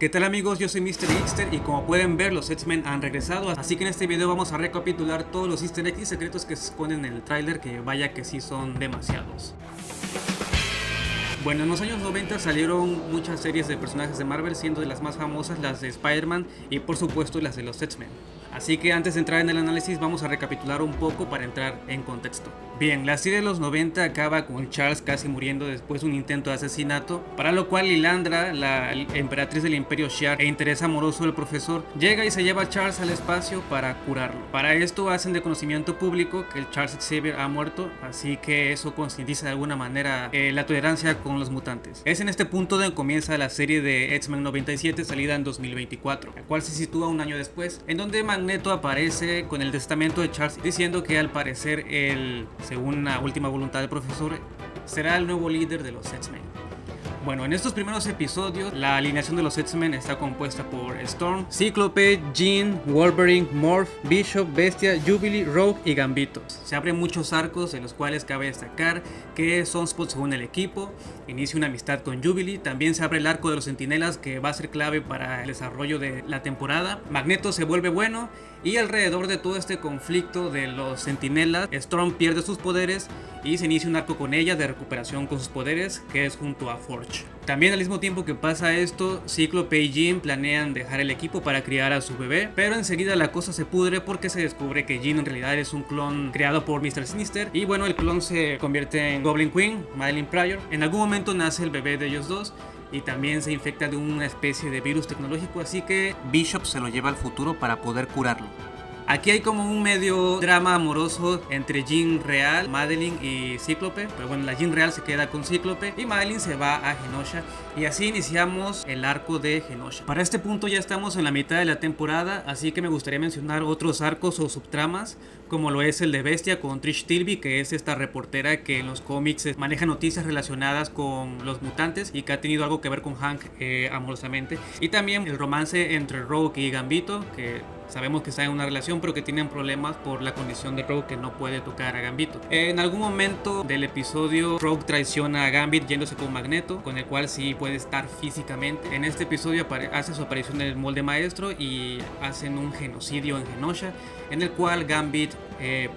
¿Qué tal amigos? Yo soy Mr. Geekster y como pueden ver los X-Men han regresado, así que en este video vamos a recapitular todos los easter eggs y secretos que se esconden en el tráiler, que vaya que sí son demasiados. Bueno, en los años 90 salieron muchas series de personajes de Marvel, siendo de las más famosas las de Spider-Man y por supuesto las de los X-Men. Así que antes de entrar en el análisis vamos a recapitular un poco para entrar en contexto. Bien, la serie de los 90 acaba con Charles casi muriendo después de un intento de asesinato, para lo cual Lilandra, la emperatriz del Imperio Shi'ar e interés amoroso del profesor, llega y se lleva a Charles al espacio para curarlo. Para esto hacen de conocimiento público que el Charles Xavier ha muerto, así que eso concientiza de alguna manera la tolerancia con los mutantes. Es en este punto donde comienza la serie de X-Men 97, salida en 2024, la cual se sitúa un año después, en donde Magneto aparece con el testamento de Charles diciendo que al parecer él, según la última voluntad del profesor, será el nuevo líder de los X-Men. Bueno, en estos primeros episodios, la alineación de los X-Men está compuesta por Storm, Cíclope, Jean, Wolverine, Morph, Bishop, Bestia, Jubilee, Rogue y Gambito. Se abren muchos arcos, de los cuales cabe destacar que Sunspot se une al equipo, inicia una amistad con Jubilee. También se abre el arco de los Centinelas, que va a ser clave para el desarrollo de la temporada. Magneto se vuelve bueno y alrededor de todo este conflicto de los Centinelas, Storm pierde sus poderes y se inicia un arco con ella de recuperación con sus poderes, que es junto a Forge. También al mismo tiempo que pasa esto, Cíclope y Jean planean dejar el equipo para criar a su bebé, pero enseguida la cosa se pudre porque se descubre que Jean en realidad es un clon creado por Mr. Sinister, y bueno, el clon se convierte en Goblin Queen, Madelyne Pryor. En algún momento nace el bebé de ellos dos y también se infecta de una especie de virus tecnológico, así que Bishop se lo lleva al futuro para poder curarlo. Aquí hay como un medio drama amoroso entre Jean real, Madelyne y Cíclope, pero bueno, la Jean real se queda con Cíclope y Madelyne se va a Genosha, y así iniciamos el arco de Genosha. Para este punto ya estamos en la mitad de la temporada, así que me gustaría mencionar otros arcos o subtramas, como lo es el de Bestia con Trish Tilby, que es esta reportera que en los cómics maneja noticias relacionadas con los mutantes y que ha tenido algo que ver con Hank amorosamente, y también el romance entre Rogue y Gambito, que sabemos que están en una relación pero que tienen problemas por la condición de Rogue, que no puede tocar a Gambito. En algún momento del episodio Rogue traiciona a Gambit yéndose con Magneto, con el cual sí puede estar físicamente. En este episodio hace su aparición en el molde maestro y hacen un genocidio en Genosha, en el cual Gambit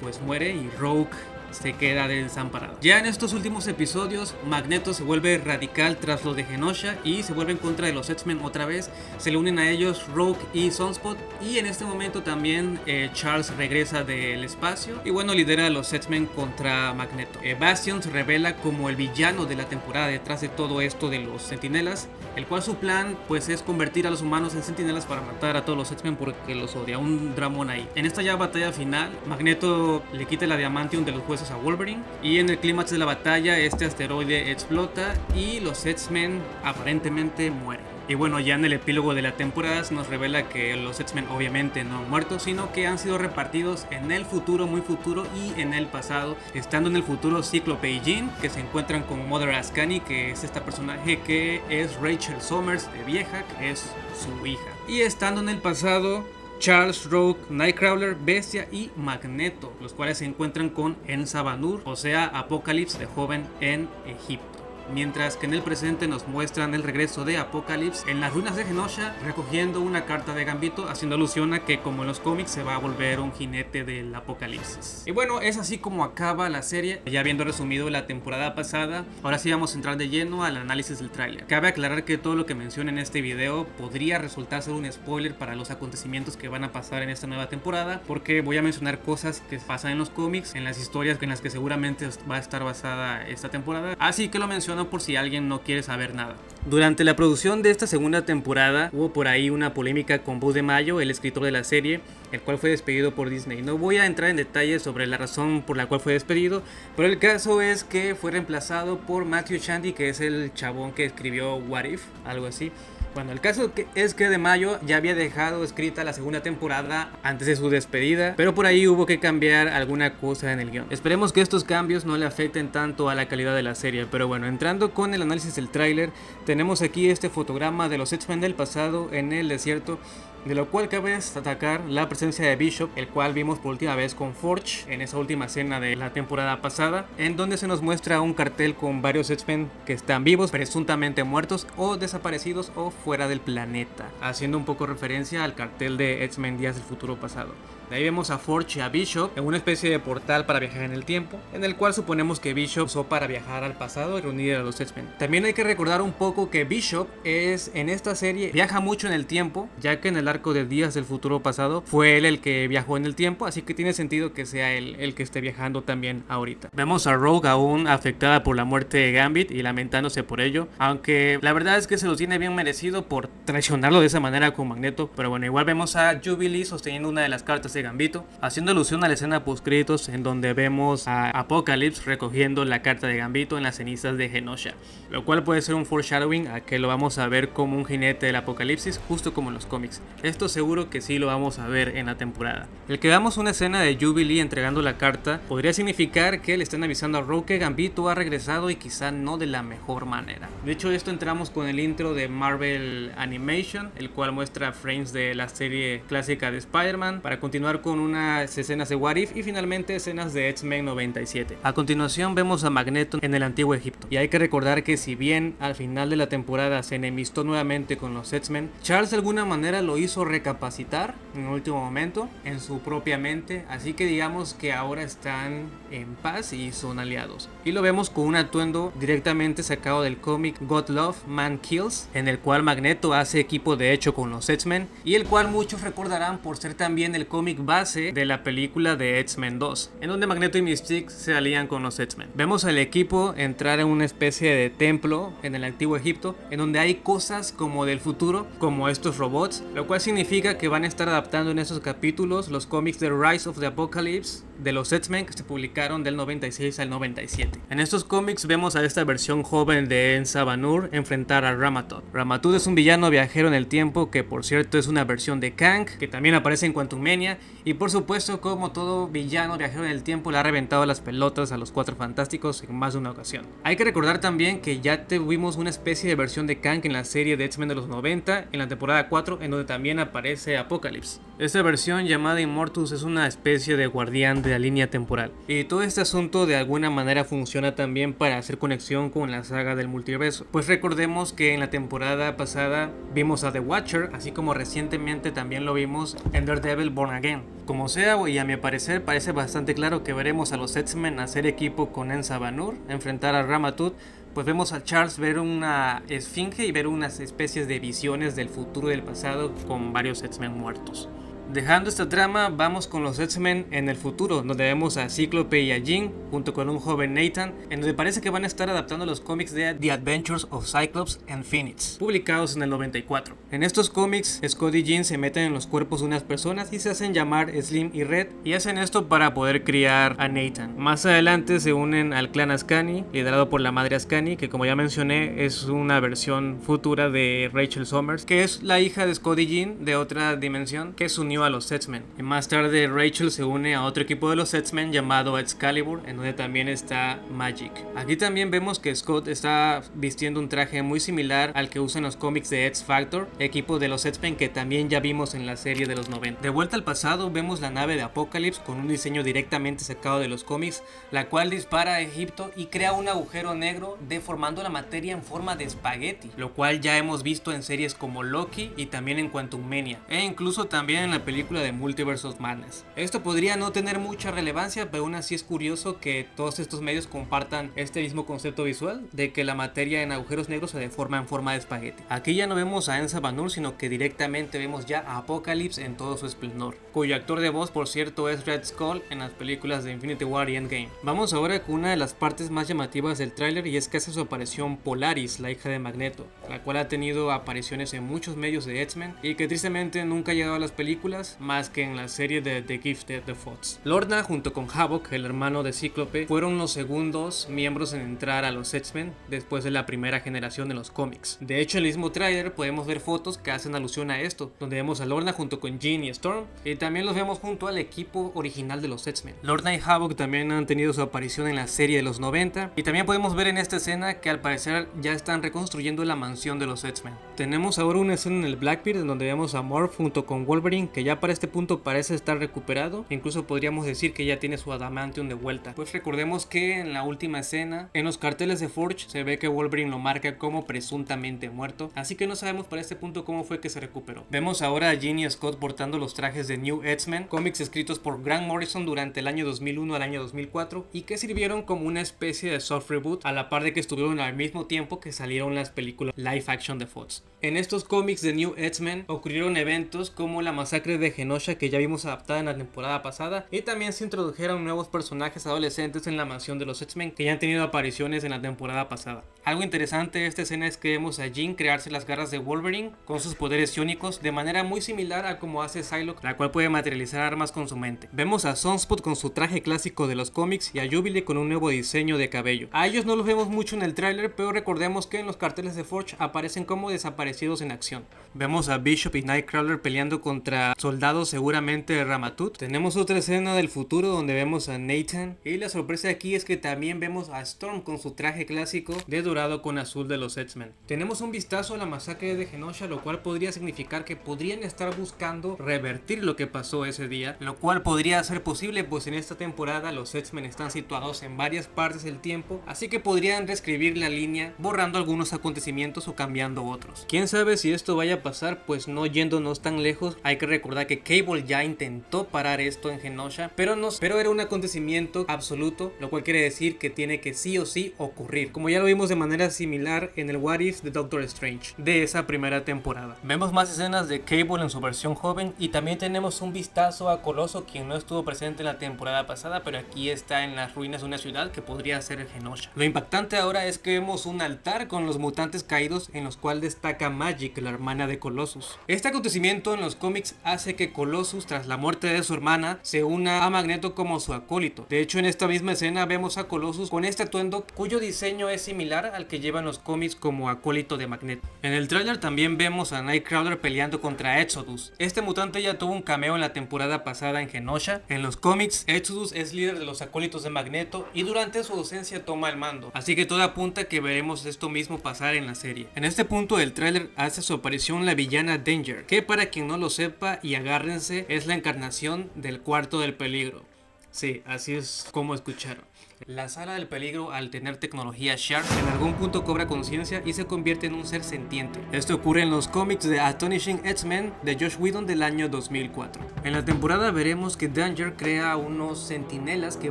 pues muere y Rogue se queda desamparado. Ya en estos últimos episodios, Magneto se vuelve radical tras lo de Genosha y se vuelve en contra de los X-Men otra vez. Se le unen a ellos Rogue y Sunspot, y en este momento también Charles regresa del espacio y bueno, lidera a los X-Men contra Magneto. Bastion se revela como el villano de la temporada detrás de todo esto de los Centinelas, el cual su plan pues es convertir a los humanos en Centinelas para matar a todos los X-Men porque los odia. Un dramón ahí. En esta ya batalla final, Magneto le quita la Adamantium de los huesos a Wolverine, y en el clímax de la batalla este asteroide explota y los X-Men aparentemente mueren. Y bueno, ya en el epílogo de la temporada se nos revela que los X-Men obviamente no han muerto, sino que han sido repartidos en el futuro, muy futuro, y en el pasado. Estando en el futuro, Cíclope y Jean, que se encuentran con Mother Ascani, que es esta personaje que es Rachel Summers de vieja, que es su hija. Y estando en el pasado, Charles, Rogue, Nightcrawler, Bestia y Magneto, los cuales se encuentran con En-Sabanur, o sea, Apocalipsis de joven en Egipto. Mientras que en el presente nos muestran el regreso de Apocalipsis en las ruinas de Genosha, recogiendo una carta de Gambito, haciendo alusión a que como en los cómics se va a volver un jinete del Apocalipsis. Y bueno, es así como acaba la serie. Ya habiendo resumido la temporada pasada, ahora sí vamos a entrar de lleno al análisis del tráiler. Cabe aclarar que todo lo que menciono en este video podría resultar ser un spoiler para los acontecimientos que van a pasar en esta nueva temporada, porque voy a mencionar cosas que pasan en los cómics, en las historias en las que seguramente va a estar basada esta temporada, así que lo menciono por si alguien no quiere saber nada. Durante la producción de esta segunda temporada hubo por ahí una polémica con Boo DeMayo, el escritor de la serie, el cual fue despedido por Disney. No voy a entrar en detalles sobre la razón por la cual fue despedido, pero el caso es que fue reemplazado por Matthew Shandy, que es el chabón que escribió What If, algo así. Bueno, el caso es que DeMayo ya había dejado escrita la segunda temporada antes de su despedida, pero por ahí hubo que cambiar alguna cosa en el guión. Esperemos que estos cambios no le afecten tanto a la calidad de la serie, pero bueno, entrando con el análisis del tráiler, tenemos aquí este fotograma de los X-Men del pasado en el desierto, de lo cual cabe destacar la presencia de Bishop, el cual vimos por última vez con Forge en esa última escena de la temporada pasada, en donde se nos muestra un cartel con varios X-Men que están vivos, presuntamente muertos o desaparecidos o fuera del planeta, haciendo un poco referencia al cartel de X-Men Días del Futuro Pasado. De ahí vemos a Forge y a Bishop en una especie de portal para viajar en el tiempo, en el cual suponemos que Bishop usó para viajar al pasado y reunir a los X-Men. También hay que recordar un poco que Bishop en esta serie viaja mucho en el tiempo, ya que en el arco de Días del Futuro Pasado fue él el que viajó en el tiempo, así que tiene sentido que sea él el que esté viajando también ahorita. Vemos a Rogue aún afectada por la muerte de Gambit y lamentándose por ello, aunque la verdad es que se lo tiene bien merecido por traicionarlo de esa manera con Magneto, pero bueno, igual vemos a Jubilee sosteniendo una de las cartas de Gambito, haciendo alusión a la escena postcréditos en donde vemos a Apocalypse recogiendo la carta de Gambito en las cenizas de Genosha, lo cual puede ser un foreshadowing a que lo vamos a ver como un jinete del apocalipsis, justo como en los cómics. Esto seguro que sí lo vamos a ver en la temporada. El que veamos una escena de Jubilee entregando la carta podría significar que le están avisando a Rogue que Gambito ha regresado y quizá no de la mejor manera. De hecho, esto entramos con el intro de Marvel Animation, el cual muestra frames de la serie clásica de Spider-Man, para continuar con unas escenas de What If y finalmente escenas de X-Men 97. A continuación vemos a Magneto en el antiguo Egipto, y hay que recordar que si bien al final de la temporada se enemistó nuevamente con los X-Men, Charles de alguna manera lo hizo recapacitar en el último momento en su propia mente, así que digamos que ahora están en paz y son aliados. Y lo vemos con un atuendo directamente sacado del cómic God Love, Man Kills, en el cual Magneto hace equipo de hecho con los X-Men, y el cual muchos recordarán por ser también el cómic base de la película de X-Men 2, en donde Magneto y Mystique se alían con los X-Men. Vemos al equipo entrar en una especie de templo en el antiguo Egipto, en donde hay cosas como del futuro, como estos robots, lo cual significa que van a estar adaptando en esos capítulos los cómics de Rise of the Apocalypse de los X-Men que se publicaron del 96 al 97. En estos cómics vemos a esta versión joven de Ensa Banur enfrentar a Ramatud. Ramatud es un villano viajero en el tiempo que por cierto es una versión de Kang, que también aparece en Quantumania, y por supuesto, como todo villano viajero en el tiempo, le ha reventado las pelotas a los Cuatro Fantásticos en más de una ocasión. Hay que recordar también que ya tuvimos una especie de versión de Kang en la serie de X-Men de los 90, en la temporada 4, en donde también aparece Apocalypse. Esta versión llamada Immortus es una especie de guardián de la línea temporal, y todo este asunto de alguna manera funciona también para hacer conexión con la saga del multiverso, pues recordemos que en la temporada pasada vimos a The Watcher, así como recientemente también lo vimos en Daredevil Born Again. Como sea, y a mi parecer parece bastante claro que veremos a los X-Men hacer equipo con Ensa Banur, enfrentar a Ramatud, pues vemos a Charles ver una esfinge y ver unas especies de visiones del futuro y del pasado con varios X-Men muertos. Dejando esta trama, vamos con los X-Men en el futuro, donde vemos a Cíclope y a Jean, junto con un joven Nathan, en donde parece que van a estar adaptando los cómics de The Adventures of Cyclops and Phoenix, publicados en el 94. En estos cómics, Scott y Jean se meten en los cuerpos de unas personas y se hacen llamar Slim y Red, y hacen esto para poder criar a Nathan. Más adelante se unen al clan Ascani, liderado por la madre Ascani, que como ya mencioné, es una versión futura de Rachel Summers, que es la hija de Scott y Jean de otra dimensión, que se unió a los X-Men. Y más tarde Rachel se une a otro equipo de los X-Men llamado Excalibur, en donde también está Magic. Aquí también vemos que Scott está vistiendo un traje muy similar al que usan los cómics de X-Factor, equipo de los X-Men que también ya vimos en la serie de los 90. De vuelta al pasado, vemos la nave de Apocalypse con un diseño directamente sacado de los cómics, la cual dispara a Egipto y crea un agujero negro deformando la materia en forma de espagueti, lo cual ya hemos visto en series como Loki y también en Quantumania, e incluso también en la película de Multiverse of Madness. Esto podría no tener mucha relevancia, pero aún así es curioso que todos estos medios compartan este mismo concepto visual de que la materia en agujeros negros se deforma en forma de espagueti. Aquí ya no vemos a Ensa Banur, sino que directamente vemos ya a Apocalypse en todo su esplendor, cuyo actor de voz por cierto es Red Skull en las películas de Infinity War y Endgame. Vamos ahora con una de las partes más llamativas del tráiler, y es que hace su aparición Polaris, la hija de Magneto, la cual ha tenido apariciones en muchos medios de X-Men y que tristemente nunca ha llegado a las películas, películas más que en la serie de The Gifted de Fox. Lorna junto con Havok, el hermano de Cíclope, fueron los segundos miembros en entrar a los X-Men después de la primera generación de los cómics. De hecho, en el mismo tráiler podemos ver fotos que hacen alusión a esto, donde vemos a Lorna junto con Jean y Storm, y también los vemos junto al equipo original de los X-Men. Lorna y Havok también han tenido su aparición en la serie de los 90, y también podemos ver en esta escena que al parecer ya están reconstruyendo la mansión de los X-Men. Tenemos ahora una escena en el Blackbeard en donde vemos a Morph junto con Wolverine, que ya para este punto parece estar recuperado, incluso podríamos decir que ya tiene su adamantium de vuelta. Pues recordemos que en la última escena, en los carteles de Forge, se ve que Wolverine lo marca como presuntamente muerto, así que no sabemos para este punto cómo fue que se recuperó. Vemos ahora a Jean y Scott portando los trajes de New X-Men, cómics escritos por Grant Morrison durante el año 2001 al año 2004 y que sirvieron como una especie de soft reboot a la par de que estuvieron al mismo tiempo que salieron las películas live action de Fox. En estos cómics de New X-Men ocurrieron eventos como la masacre de Genosha, que ya vimos adaptada en la temporada pasada, y también se introdujeron nuevos personajes adolescentes en la mansión de los X-Men que ya han tenido apariciones en la temporada pasada. Algo interesante de esta escena es que vemos a Jean crearse las garras de Wolverine con sus poderes iónicos de manera muy similar a como hace Psylocke, la cual puede materializar armas con su mente. Vemos a Sunspot con su traje clásico de los cómics y a Jubilee con un nuevo diseño de cabello. A ellos no los vemos mucho en el tráiler, pero recordemos que en los carteles de Forge aparecen como desaparecidos en acción. Vemos a Bishop y Nightcrawler peleando contra soldados seguramente de Ramatut. Tenemos otra escena del futuro donde vemos a Nathan, y la sorpresa aquí es que también vemos a Storm con su traje clásico de dorado con azul de los X-Men. Tenemos un vistazo a la masacre de Genosha, lo cual podría significar que podrían estar buscando revertir lo que pasó ese día, lo cual podría ser posible pues en esta temporada los X-Men están situados en varias partes del tiempo, así que podrían reescribir la línea borrando algunos acontecimientos o cambiando otros. Quién sabe si esto vaya a pasar, pues no yéndonos tan lejos, hay que recordar que Cable ya intentó parar esto en Genosha, pero era un acontecimiento absoluto, lo cual quiere decir que tiene que sí o sí ocurrir, como ya lo vimos de manera similar en el What If de Doctor Strange de esa primera temporada. Vemos más escenas de Cable en su versión joven y también tenemos un vistazo a Coloso, quien no estuvo presente en la temporada pasada, pero aquí está en las ruinas de una ciudad que podría ser el Genosha. Lo impactante ahora es que vemos un altar con los mutantes caídos en los cuales destaca Magik, la hermana de Colossus. Este acontecimiento en los cómics hace que Colossus, tras la muerte de su hermana, se una a Magneto como su acólito. De hecho, en esta misma escena vemos a Colossus con este atuendo cuyo diseño es similar al que llevan los cómics como acólito de Magneto. En el tráiler también vemos a Nightcrawler peleando contra Exodus. Este mutante ya tuvo un cameo en la temporada pasada en Genosha. En los cómics, Exodus es líder de los acólitos de Magneto y durante su ausencia toma el mando, así que todo apunta que veremos esto mismo pasar en la serie. En este punto del tráiler hace su aparición la villana Danger, que para quien no lo sepa y agárrense, es la encarnación del Cuarto del Peligro. Sí, así es como escucharon. La Sala del Peligro, al tener tecnología Sharp, en algún punto cobra conciencia y se convierte en un ser sentiente. Esto ocurre en los cómics de Astonishing X-Men de Josh Whedon del año 2004. En la temporada veremos que Danger crea unos sentinelas que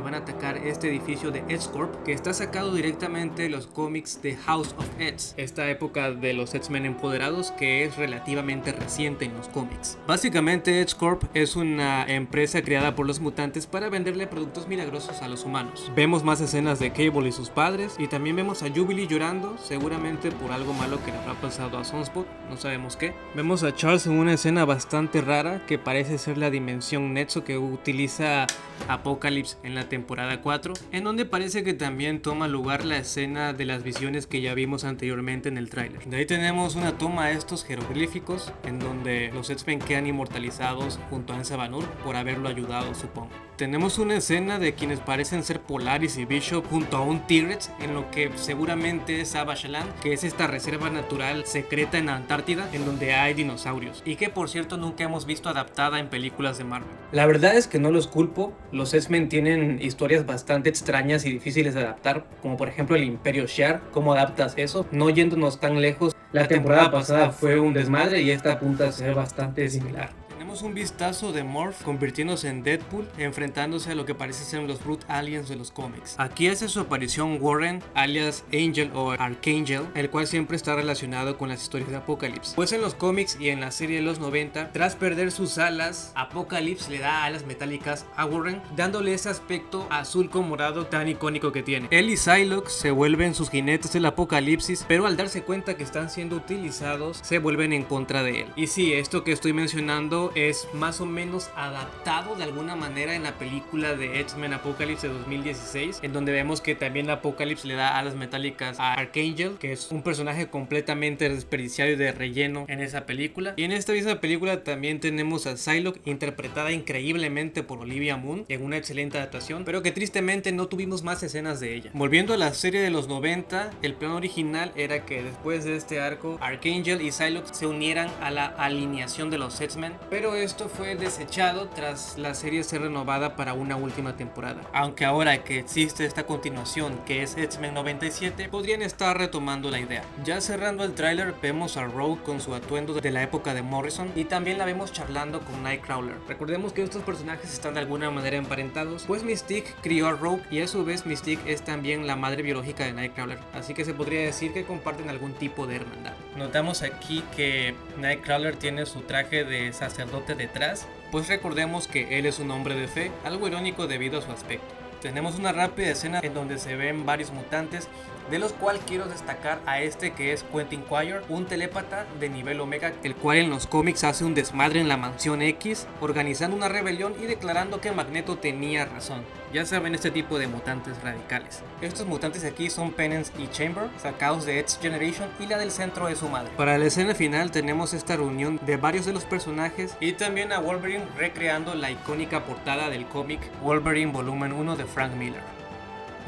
van a atacar este edificio de X-Corp, que está sacado directamente de los cómics de House of X, esta época de los X-Men empoderados que es relativamente reciente en los cómics. Básicamente X-Corp es una empresa creada por los mutantes para venderle productos milagrosos a los humanos. Vemos más escenas de Cable y sus padres, y también vemos a Jubilee llorando, seguramente por algo malo que le habrá pasado a Sunspot, no sabemos qué. Vemos a Charles en una escena bastante rara que parece ser la dimensión Netso que utiliza Apocalypse en la temporada 4, en donde parece que también toma lugar la escena de las visiones que ya vimos anteriormente en el tráiler. De ahí tenemos una toma de estos jeroglíficos en donde los X-Men quedan inmortalizados junto a Ansa Banur por haberlo ayudado, supongo. Tenemos una escena de quienes parecen ser Polaris y Bishop junto a un T-Rex en lo que seguramente es Abashalan, que es esta reserva natural secreta en Antártida en donde hay dinosaurios y que por cierto nunca hemos visto adaptada en películas de Marvel. La verdad es que no los culpo, los X-Men tienen historias bastante extrañas y difíciles de adaptar, como por ejemplo el Imperio Shi'ar. ¿Cómo adaptas eso? No yéndonos tan lejos, la temporada pasada fue un desmadre y esta apunta a ser bastante similar. Tenemos un vistazo de Morph convirtiéndose en Deadpool, enfrentándose a lo que parece ser los Brute Aliens de los cómics. Aquí hace su aparición Warren, alias Angel o Archangel, el cual siempre está relacionado con las historias de Apocalypse. Pues en los cómics y en la serie de los 90, tras perder sus alas, Apocalypse le da alas metálicas a Warren, dándole ese aspecto azul con morado tan icónico que tiene. Él y Psylocke se vuelven sus jinetes del apocalipsis, pero al darse cuenta que están siendo utilizados, se vuelven en contra de él. Y sí, esto que estoy mencionando que es más o menos adaptado de alguna manera en la película de X-Men Apocalypse de 2016, en donde vemos que también Apocalypse le da alas metálicas a Archangel, que es un personaje completamente desperdiciado y de relleno en esa película. Y en esta misma película también tenemos a Psylocke, interpretada increíblemente por Olivia Munn en una excelente adaptación, pero que tristemente no tuvimos más escenas de ella. Volviendo a la serie de los 90, el plan original era que después de este arco Archangel y Psylocke se unieran a la alineación de los X-Men, pero esto fue desechado tras la serie ser renovada para una última temporada. Aunque ahora que existe esta continuación que es X-Men 97, podrían estar retomando la idea. Ya cerrando el tráiler vemos a Rogue con su atuendo de la época de Morrison y también la vemos charlando con Nightcrawler. Recordemos que estos personajes están de alguna manera emparentados, pues Mystique crió a Rogue y a su vez Mystique es también la madre biológica de Nightcrawler, así que se podría decir que comparten algún tipo de hermandad. Notamos aquí que Nightcrawler tiene su traje de sacerdote detrás, pues recordemos que él es un hombre de fe, algo irónico debido a su aspecto. Tenemos una rápida escena en donde se ven varios mutantes, de los cuales quiero destacar a este que es Quentin Quire, un telépata de nivel Omega, el cual en los cómics hace un desmadre en la Mansión X, organizando una rebelión y declarando que Magneto tenía razón. Ya saben, este tipo de mutantes radicales. Estos mutantes aquí son Penance y Chamber, sacados de X Generation, y la del centro es su madre. Para la escena final tenemos esta reunión de varios de los personajes y también a Wolverine recreando la icónica portada del cómic Wolverine Volumen 1 de Frank Miller.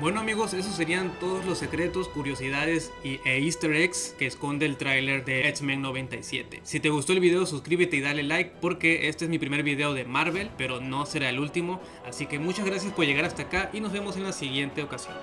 Bueno amigos, esos serían todos los secretos, curiosidades e easter eggs que esconde el tráiler de X-Men 97. Si te gustó el video, suscríbete y dale like porque este es mi primer video de Marvel, pero no será el último. Así que muchas gracias por llegar hasta acá y nos vemos en la siguiente ocasión.